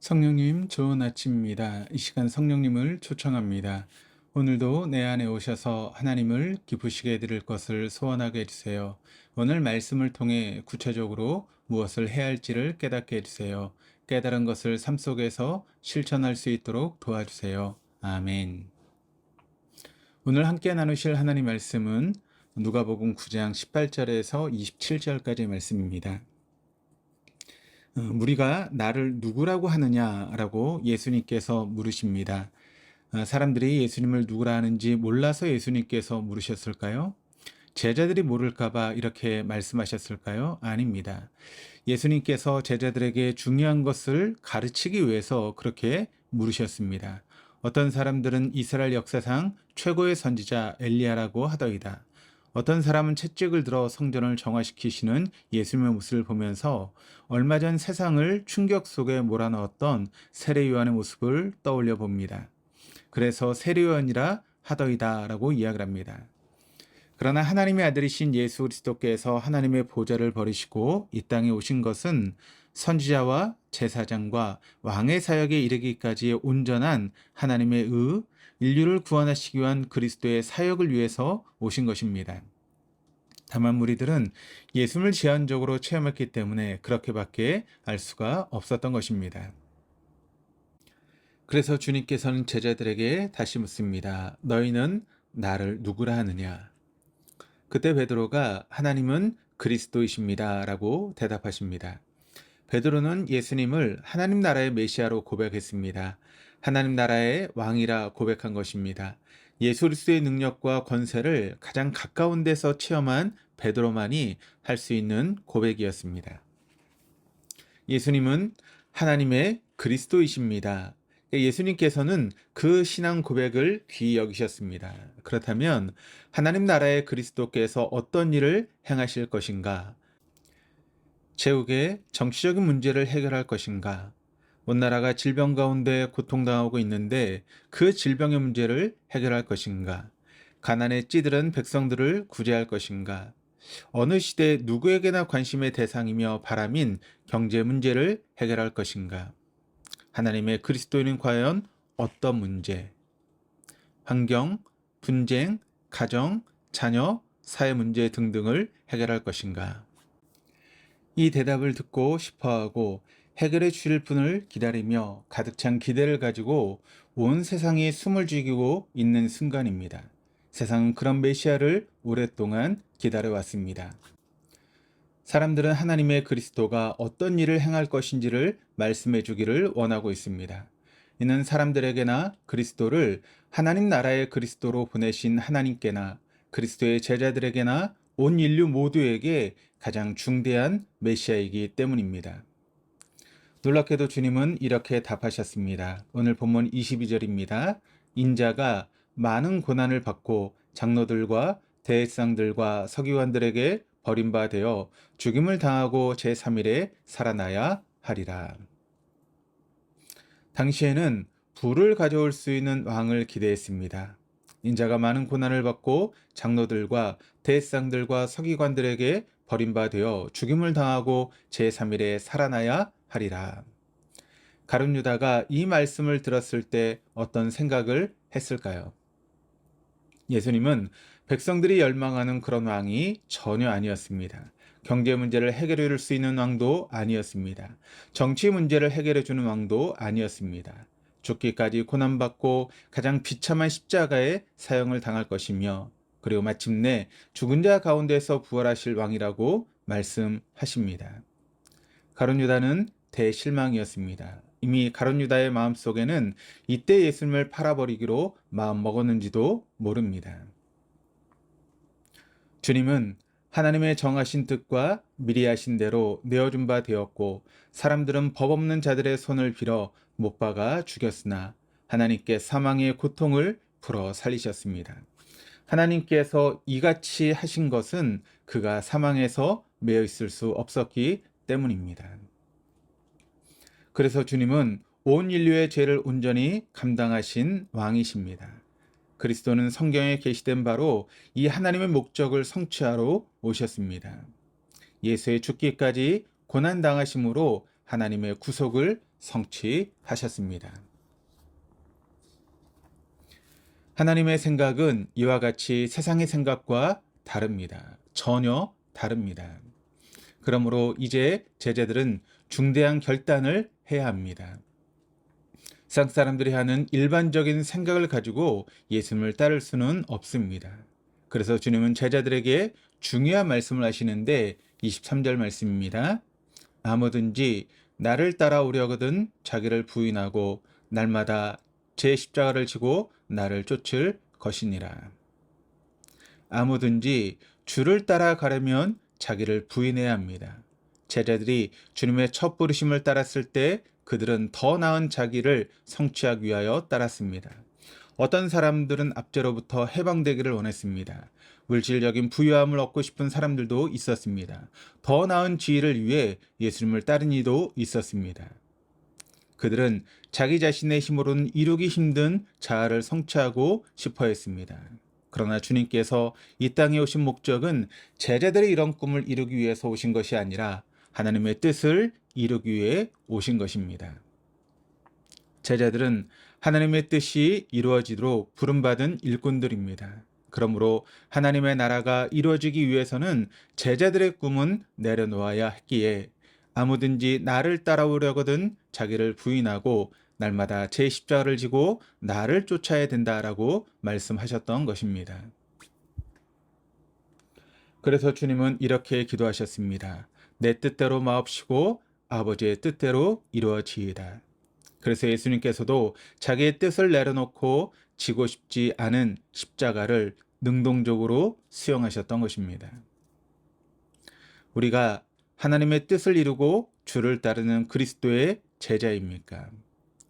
성령님, 좋은 아침입니다. 이 시간 성령님을 초청합니다. 오늘도 내 안에 오셔서 하나님을 기쁘시게 해드릴 것을 소원하게 해주세요. 오늘 말씀을 통해 구체적으로 무엇을 해야 할지를 깨닫게 해주세요. 깨달은 것을 삶 속에서 실천할 수 있도록 도와주세요. 아멘. 오늘 함께 나누실 하나님 말씀은 누가복음 9장 18절에서 27절까지의 말씀입니다. 무리가 나를 누구라고 하느냐라고 예수님께서 물으십니다. 사람들이 예수님을 누구라 하는지 몰라서 예수님께서 물으셨을까요? 제자들이 모를까봐 이렇게 말씀하셨을까요? 아닙니다. 예수님께서 제자들에게 중요한 것을 가르치기 위해서 그렇게 물으셨습니다. 어떤 사람들은 이스라엘 역사상 최고의 선지자 엘리야라고 하더이다. 어떤 사람은 채찍을 들어 성전을 정화시키시는 예수님의 모습을 보면서 얼마 전 세상을 충격 속에 몰아넣었던 세례 요한의 모습을 떠올려 봅니다. 그래서 세례 요한이라 하더이다라고 이야기를 합니다. 그러나 하나님의 아들이신 예수 그리스도께서 하나님의 보좌를 버리시고 이 땅에 오신 것은 선지자와 제사장과 왕의 사역에 이르기까지의 온전한 하나님의 인류를 구원하시기 위한 그리스도의 사역을 위해서 오신 것입니다. 다만 무리들은 예수님을 제한적으로 체험했기 때문에 그렇게밖에 알 수가 없었던 것입니다. 그래서 주님께서는 제자들에게 다시 묻습니다. 너희는 나를 누구라 하느냐? 그때 베드로가 하나님은 그리스도이십니다 라고 대답하십니다. 베드로는 예수님을 하나님 나라의 메시아로 고백했습니다. 하나님 나라의 왕이라 고백한 것입니다. 예수 그리스도의 능력과 권세를 가장 가까운 데서 체험한 베드로만이 할 수 있는 고백이었습니다. 예수님은 하나님의 그리스도이십니다. 예수님께서는 그 신앙 고백을 귀히 여기셨습니다. 그렇다면 하나님 나라의 그리스도께서 어떤 일을 행하실 것인가? 제국의 정치적인 문제를 해결할 것인가? 온 나라가 질병 가운데 고통당하고 있는데 그 질병의 문제를 해결할 것인가? 가난에 찌들은 백성들을 구제할 것인가? 어느 시대 누구에게나 관심의 대상이며 바람인 경제 문제를 해결할 것인가? 하나님의 그리스도인은 과연 어떤 문제? 환경, 분쟁, 가정, 자녀, 사회 문제 등등을 해결할 것인가? 이 대답을 듣고 싶어하고 해결해 주실 분을 기다리며 가득 찬 기대를 가지고 온 세상이 숨을 죽이고 있는 순간입니다. 세상은 그런 메시아를 오랫동안 기다려왔습니다. 사람들은 하나님의 그리스도가 어떤 일을 행할 것인지를 말씀해 주기를 원하고 있습니다. 이는 사람들에게나 그리스도를 하나님 나라의 그리스도로 보내신 하나님께나 그리스도의 제자들에게나 온 인류 모두에게 가장 중대한 메시아이기 때문입니다. 놀랍게도 주님은 이렇게 답하셨습니다. 오늘 본문 22절입니다. 인자가 많은 고난을 받고 장로들과 대제사장들과 서기관들에게 버림받아 죽임을 당하고 제3일에 살아나야 하리라. 당시에는 부를 가져올 수 있는 왕을 기대했습니다. 인자가 많은 고난을 받고 장로들과 대제사장들과 서기관들에게 버림받아 죽임을 당하고 제3일에 살아나야 하리라. 가룟 유다가 이 말씀을 들었을 때 어떤 생각을 했을까요? 예수님은 백성들이 열망하는 그런 왕이 전혀 아니었습니다. 경제 문제를 해결해 줄 수 있는 왕도 아니었습니다. 정치 문제를 해결해 주는 왕도 아니었습니다. 죽기까지 고난받고 가장 비참한 십자가의 사형을 당할 것이며 그리고 마침내 죽은 자 가운데서 부활하실 왕이라고 말씀하십니다. 가룟 유다는 대실망이었습니다. 이미 가룟 유다의 마음속에는 이때 예수님을 팔아버리기로 마음먹었는지도 모릅니다. 주님은 하나님의 정하신 뜻과 미리 하신 대로 내어준 바 되었고 사람들은 법 없는 자들의 손을 빌어 못 박아 죽였으나 하나님께 사망의 고통을 풀어 살리셨습니다. 하나님께서 이같이 하신 것은 그가 사망에서 매여 있을 수 없었기 때문입니다. 그래서 주님은 온 인류의 죄를 온전히 감당하신 왕이십니다. 그리스도는 성경에 게시된 바로 이 하나님의 목적을 성취하러 오셨습니다. 예수의 죽기까지 고난당하심으로 하나님의 구속을 성취하셨습니다. 하나님의 생각은 이와 같이 세상의 생각과 다릅니다. 전혀 다릅니다. 그러므로 이제 제자들은 중대한 결단을 해야 합니다. 세상 사람들이 하는 일반적인 생각을 가지고 예수님을 따를 수는 없습니다. 그래서 주님은 제자들에게 중요한 말씀을 하시는데 23절 말씀입니다. 아무든지 나를 따라오려거든 자기를 부인하고 날마다 제 십자가를 지고 나를 쫓을 것이니라. 아무든지 주를 따라가려면 자기를 부인해야 합니다. 제자들이 주님의 첫 부르심을 따랐을 때 그들은 더 나은 자기를 성취하기 위하여 따랐습니다. 어떤 사람들은 압제로부터 해방되기를 원했습니다. 물질적인 부유함을 얻고 싶은 사람들도 있었습니다. 더 나은 지위를 위해 예수님을 따른 이도 있었습니다. 그들은 자기 자신의 힘으로는 이루기 힘든 자아를 성취하고 싶어 했습니다. 그러나 주님께서 이 땅에 오신 목적은 제자들의 이런 꿈을 이루기 위해서 오신 것이 아니라 하나님의 뜻을 이루기 위해 오신 것입니다. 제자들은 하나님의 뜻이 이루어지도록 부름받은 일꾼들입니다. 그러므로 하나님의 나라가 이루어지기 위해서는 제자들의 꿈은 내려놓아야 했기에 아무든지 나를 따라오려거든 자기를 부인하고 날마다 제 십자가를 지고 나를 쫓아야 된다라고 말씀하셨던 것입니다. 그래서 주님은 이렇게 기도하셨습니다. 내 뜻대로 마옵시고 아버지의 뜻대로 이루어지이다. 그래서 예수님께서도 자기의 뜻을 내려놓고 지고 싶지 않은 십자가를 능동적으로 수용하셨던 것입니다. 우리가 하나님의 뜻을 이루고 주를 따르는 그리스도의 제자입니까?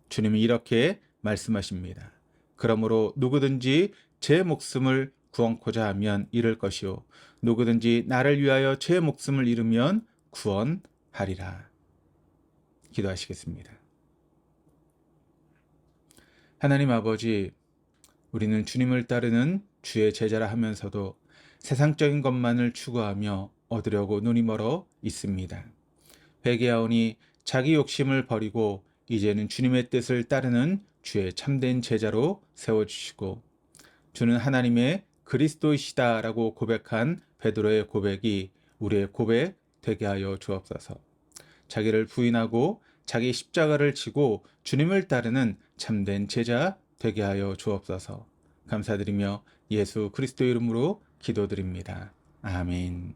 주님이 이렇게 말씀하십니다. 그러므로 누구든지 제 목숨을 구원코자 하면 잃을 것이요 누구든지 나를 위하여 제 목숨을 잃으면 구원하리라. 기도하시겠습니다. 하나님 아버지, 우리는 주님을 따르는 주의 제자라 하면서도 세상적인 것만을 추구하며 얻으려고 눈이 멀어 있습니다. 회개하오니 자기 욕심을 버리고 이제는 주님의 뜻을 따르는 주의 참된 제자로 세워주시고 주는 하나님의 그리스도이시다라고 고백한 베드로의 고백이 우리의 고백 되게 하여 주옵소서. 자기를 부인하고 자기 십자가를 지고 주님을 따르는 참된 제자 되게 하여 주옵소서. 감사드리며 예수 그리스도 이름으로 기도드립니다. 아멘.